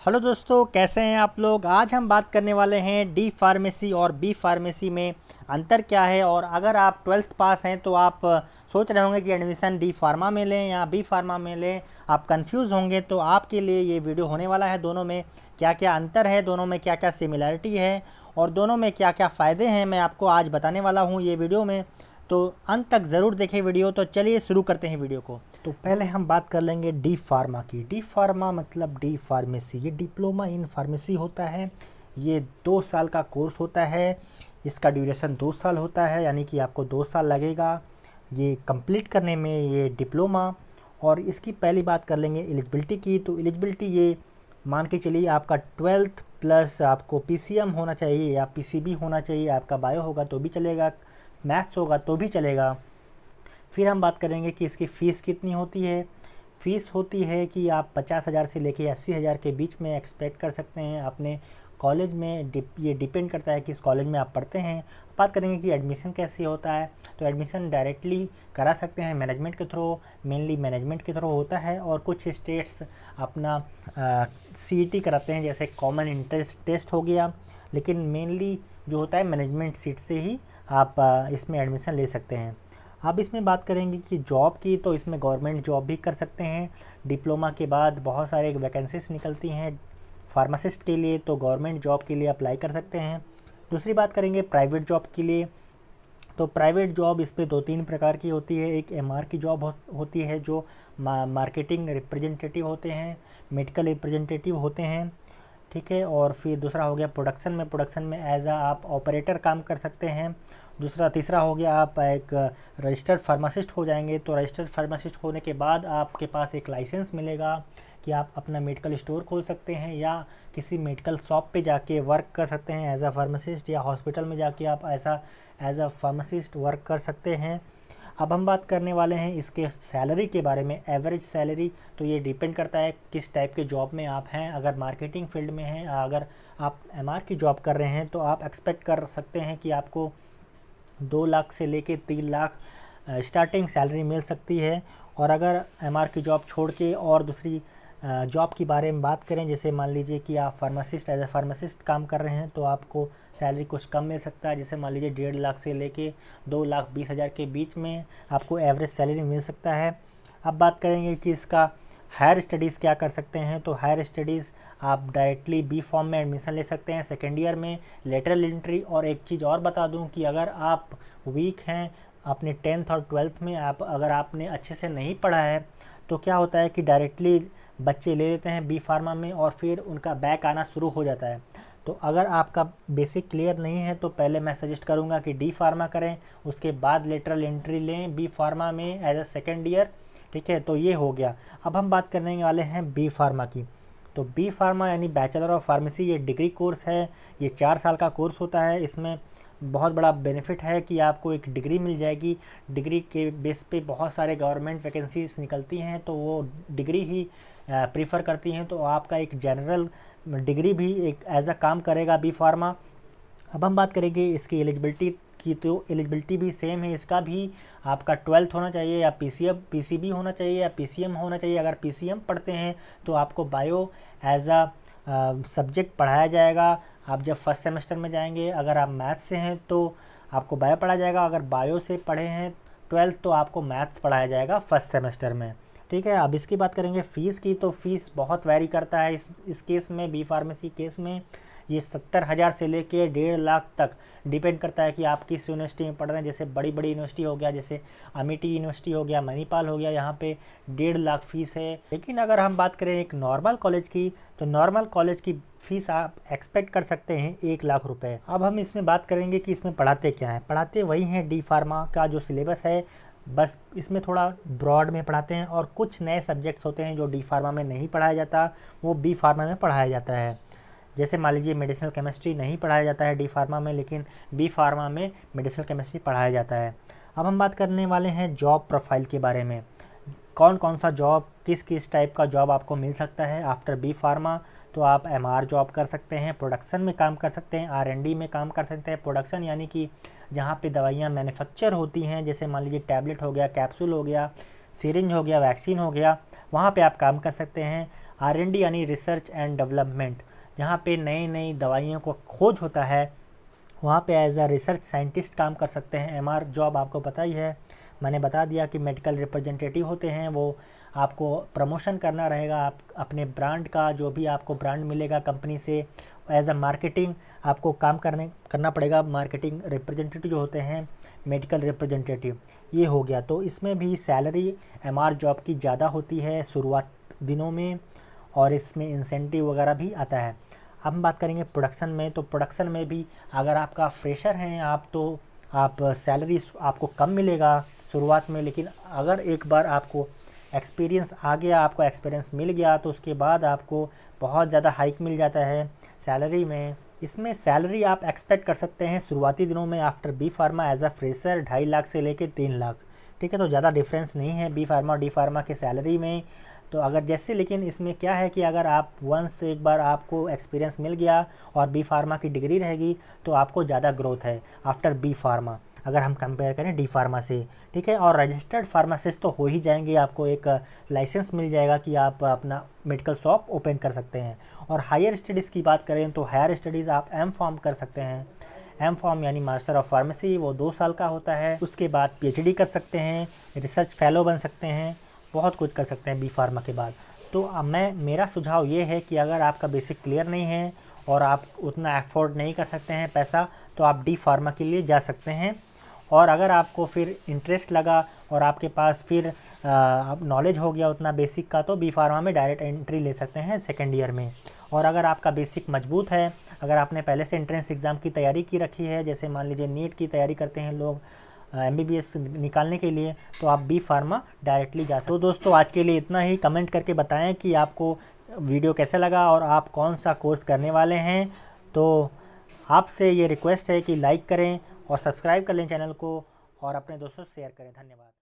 Hello दोस्तों, कैसे हैं आप लोग। आज हम बात करने वाले हैं डी फार्मेसी और बी फार्मेसी में अंतर क्या है। और अगर आप ट्वेल्थ पास हैं तो आप सोच रहे होंगे कि एडमिशन डी फार्मा में लें या बी फार्मा में लें। आप कंफ्यूज होंगे तो आपके लिए ये वीडियो होने वाला है। दोनों में क्या क्या अंतर है, दोनों में क्या क्या सिमिलरिटी है और दोनों में क्या क्या फ़ायदे हैं, मैं आपको आज बताने वाला हूँ ये वीडियो में। तो अंत तक ज़रूर देखें वीडियो। तो चलिए शुरू करते हैं वीडियो को। तो पहले हम बात कर लेंगे डी फार्मा की। डी फार्मा मतलब डी फार्मेसी, ये डिप्लोमा इन फार्मेसी होता है। ये 2 साल का कोर्स होता है। इसका ड्यूरेशन 2 साल होता है, यानी कि आपको 2 साल लगेगा ये कंप्लीट करने में ये डिप्लोमा। और इसकी पहली बात कर लेंगे एलिजिबिलिटी की। तो एलिजिबिलिटी ये मान के चलिए आपका ट्वेल्थ प्लस आपको पीसीएम होना चाहिए या पीसीबी होना चाहिए। आपका बायो होगा तो भी चलेगा, मैथ्स होगा तो भी चलेगा। फिर हम बात करेंगे कि इसकी फ़ीस कितनी होती है। फ़ीस होती है कि आप 50,000 से लेके 80,000 के बीच में एक्सपेक्ट कर सकते हैं अपने कॉलेज में। ये डिपेंड करता है कि इस कॉलेज में आप पढ़ते हैं। बात करेंगे कि एडमिशन कैसे होता है। तो एडमिशन डायरेक्टली करा सकते हैं मैनेजमेंट के थ्रू, मेनली मैनेजमेंट के थ्रू होता है। और कुछ स्टेट्स अपना सीईटी कराते हैं, जैसे कॉमन इंट्रेंस टेस्ट हो गया। लेकिन मेनली जो होता है मैनेजमेंट सीट से ही आप इसमें एडमिशन ले सकते हैं। अब इसमें बात करेंगे कि जॉब की। तो इसमें गवर्नमेंट जॉब भी कर सकते हैं। डिप्लोमा के बाद बहुत सारे वैकेंसीज निकलती हैं फार्मासिस्ट के लिए, तो गवर्नमेंट जॉब के लिए अप्लाई कर सकते हैं। दूसरी बात करेंगे प्राइवेट जॉब के लिए। तो प्राइवेट जॉब इसमें 2-3 प्रकार की होती है। एक एमआर की जॉब होती है, जो मार्केटिंग रिप्रेजेंटेटिव होते हैं, मेडिकल रिप्रेजेंटेटिव होते हैं, ठीक है। और फिर दूसरा हो गया प्रोडक्शन में एज आप ऑपरेटर काम कर सकते हैं। तीसरा हो गया आप एक रजिस्टर्ड फार्मासिस्ट हो जाएंगे। तो रजिस्टर्ड फार्मासिस्ट होने के बाद आपके पास एक लाइसेंस मिलेगा कि आप अपना मेडिकल स्टोर खोल सकते हैं या किसी मेडिकल शॉप पे जाके वर्क कर सकते हैं एज अ फार्मासिस्ट, या हॉस्पिटल में जाके आप ऐसा एज अ फार्मासिस्ट वर्क कर सकते हैं। अब हम बात करने वाले हैं इसके सैलरी के बारे में, एवरेज सैलरी। तो ये डिपेंड करता है किस टाइप के जॉब में आप हैं। अगर मार्केटिंग फील्ड में हैं, अगर आप एमआर की जॉब कर रहे हैं, तो आप एक्सपेक्ट कर सकते हैं कि आपको 2 लाख से लेके 3 लाख स्टार्टिंग सैलरी मिल सकती है। और अगर एमआर की जॉब छोड़ के और दूसरी जॉब के बारे में बात करें, जैसे मान लीजिए कि आप फार्मासिस्ट एज ए फार्मासिस्ट काम कर रहे हैं, तो आपको सैलरी कुछ कम मिल सकता है। जैसे मान लीजिए 1.5 लाख से लेके 2,20,000 के बीच में आपको एवरेज सैलरी मिल सकता है। अब बात करेंगे कि इसका हायर स्टडीज़ क्या कर सकते हैं। तो हायर स्टडीज़ आप डायरेक्टली बी फॉर्म में एडमिशन ले सकते हैं सेकेंड ईयर में, लेटरल एंट्री। और एक चीज़ और बता दूं कि अगर आप वीक हैं अपने 10th और 12th में, अगर आपने अच्छे से नहीं पढ़ा है, तो क्या होता है कि डायरेक्टली बच्चे ले लेते हैं बी फार्मा में और फिर उनका बैक आना शुरू हो जाता है। तो अगर आपका बेसिक क्लियर नहीं है तो पहले मैं सजेस्ट करूंगा कि डी फार्मा करें, उसके बाद लेटरल एंट्री लें बी फार्मा में एज अ सेकेंड ईयर, ठीक है। तो ये हो गया। अब हम बात करने वाले हैं बी फार्मा की। तो बी फार्मा यानी बैचलर ऑफ फार्मेसी, ये डिग्री कोर्स है। ये 4 साल का कोर्स होता है। इसमें बहुत बड़ा बेनिफिट है कि आपको एक डिग्री मिल जाएगी। डिग्री के बेस पे बहुत सारे गवर्नमेंट वैकेंसीज निकलती हैं, तो वो डिग्री ही प्रीफर करती हैं। तो आपका एक जनरल डिग्री भी एक एज अ काम करेगा बी फार्मा। अब हम बात करेंगे इसकी एलिजिबिलिटी की। तो एलिजिबिलिटी भी सेम है। इसका भी आपका 12th होना चाहिए या पीसीबी होना चाहिए या पीसीएम होना चाहिए। अगर पीसीएम पढ़ते हैं तो आपको बायो एज अ सब्जेक्ट पढ़ाया जाएगा। आप जब फर्स्ट सेमेस्टर में जाएंगे, अगर आप मैथ्स से हैं तो आपको बायो पढ़ाया जाएगा। अगर बायो से पढ़े हैं 12th तो आपको मैथ्स पढ़ाया जाएगा फर्स्ट सेमेस्टर में, ठीक है। अब इसकी बात करेंगे फ़ीस की। तो फीस बहुत वैरी करता है इस केस में, बी फार्मेसी केस में। ये 70,000 से लेके 1.5 लाख तक डिपेंड करता है कि आप किस यूनिवर्सिटी में पढ़ रहे हैं। जैसे बड़ी बड़ी यूनिवर्सिटी हो गया, जैसे अमिटी यूनिवर्सिटी हो गया, मणिपाल हो गया, यहाँ पे 1.5 लाख फीस है। लेकिन अगर हम बात करें एक नॉर्मल कॉलेज की, तो नॉर्मल कॉलेज की फ़ीस आप एक्सपेक्ट कर सकते हैं 1 लाख रुपए। अब हम इसमें बात करेंगे कि इसमें पढ़ाते क्या हैं। पढ़ाते वही हैं डी फार्मा का जो सिलेबस है, बस इसमें थोड़ा ब्रॉड में पढ़ाते हैं। और कुछ नए सब्जेक्ट्स होते हैं जो डी फार्मा में नहीं पढ़ाया जाता, वो बी फार्मा में पढ़ाया जाता है। जैसे मान लीजिए मेडिसिनल केमिस्ट्री नहीं पढ़ाया जाता है डी फार्मा में, लेकिन बी फार्मा में मेडिसिनल केमिस्ट्री पढ़ाया जाता है। अब हम बात करने वाले हैं जॉब प्रोफाइल के बारे में। कौन कौन सा जॉब, किस किस टाइप का जॉब आपको मिल सकता है आफ्टर बी फार्मा। तो आप एमआर जॉब कर सकते हैं, प्रोडक्शन में काम कर सकते हैं, आरएनडी में काम कर सकते हैं। प्रोडक्शन यानी कि जहाँ पे दवाइयाँ मैन्युफैक्चर होती हैं, जैसे मान लीजिए टैबलेट हो गया, कैप्सूल हो गया, सिरिंज हो गया, वैक्सीन हो गया, वहाँ पे आप काम कर सकते हैं। R&D यानी रिसर्च एंड डेवलपमेंट, जहाँ पे नई नई दवाइयों को खोज होता है, वहाँ पे एज अ रिसर्च साइंटिस्ट काम कर सकते हैं। MR जॉब आपको पता ही है, मैंने बता दिया कि मेडिकल रिप्रेजेंटेटिव होते हैं, वो आपको प्रमोशन करना रहेगा आप अपने ब्रांड का, जो भी आपको ब्रांड मिलेगा कंपनी से, एज अ मार्केटिंग आपको काम करना पड़ेगा। मार्केटिंग रिप्रेजेंटेटिव जो होते हैं, मेडिकल रिप्रेजेंटेटिव, ये हो गया। तो इसमें भी सैलरी MR जॉब की ज़्यादा होती है शुरुआत दिनों में, और इसमें इंसेंटिव वगैरह भी आता है। अब हम बात करेंगे प्रोडक्शन में, तो प्रोडक्शन में भी अगर आपका फ्रेशर हैं आप, तो आप सैलरी आपको कम मिलेगा शुरुआत में, लेकिन अगर एक बार आपको एक्सपीरियंस आ गया, आपको एक्सपीरियंस मिल गया, तो उसके बाद आपको बहुत ज़्यादा हाइक मिल जाता है सैलरी में। इसमें सैलरी आप एक्सपेक्ट कर सकते हैं शुरुआती दिनों में after B pharma as a fresher 2.5 lakh से लेके 3 लाख, ठीक है। तो ज़्यादा डिफरेंस नहीं है बी फार्मा और डी फार्मा के सैलरी में। तो अगर जैसे, लेकिन इसमें क्या है कि अगर आप वंस एक बार आपको एक्सपीरियंस मिल गया और बी फार्मा की डिग्री रहेगी, तो आपको ज़्यादा ग्रोथ है आफ्टर बी फार्मा, अगर हम कंपेयर करें डी फार्मा से, ठीक है। और रजिस्टर्ड फार्मासिस्ट तो हो ही जाएंगे, आपको एक लाइसेंस मिल जाएगा कि आप अपना मेडिकल शॉप ओपन कर सकते हैं। और हायर स्टडीज़ की बात करें तो हायर स्टडीज़ आप M.Pharm कर सकते हैं। M.Pharm यानी मास्टर ऑफ फार्मेसी, वो 2 साल का होता है। उसके बाद PhD कर सकते हैं, रिसर्च फेलो बन सकते हैं, बहुत कुछ कर सकते हैं बी फार्मा के बाद। तो मेरा सुझाव ये है कि अगर आपका बेसिक क्लियर नहीं है और आप उतना अफोर्ड नहीं कर सकते हैं पैसा, तो आप डी फार्मा के लिए जा सकते हैं। और अगर आपको फिर इंटरेस्ट लगा और आपके पास फिर अब नॉलेज हो गया उतना बेसिक का, तो बी फार्मा में डायरेक्ट एंट्री ले सकते हैं सेकेंड ईयर में। और अगर आपका बेसिक मजबूत है, अगर आपने पहले से एंट्रेंस एग्ज़ाम की तैयारी की रखी है, जैसे मान लीजिए नीट की तैयारी करते हैं लोग MBBS निकालने के लिए, तो आप बी फार्मा डायरेक्टली जा सकते हो। तो दोस्तों आज के लिए इतना ही। कमेंट करके बताएं कि आपको वीडियो कैसा लगा और आप कौन सा कोर्स करने वाले हैं। तो आपसे ये रिक्वेस्ट है कि लाइक करें और सब्सक्राइब कर लें चैनल को, और अपने दोस्तों से शेयर करें। धन्यवाद।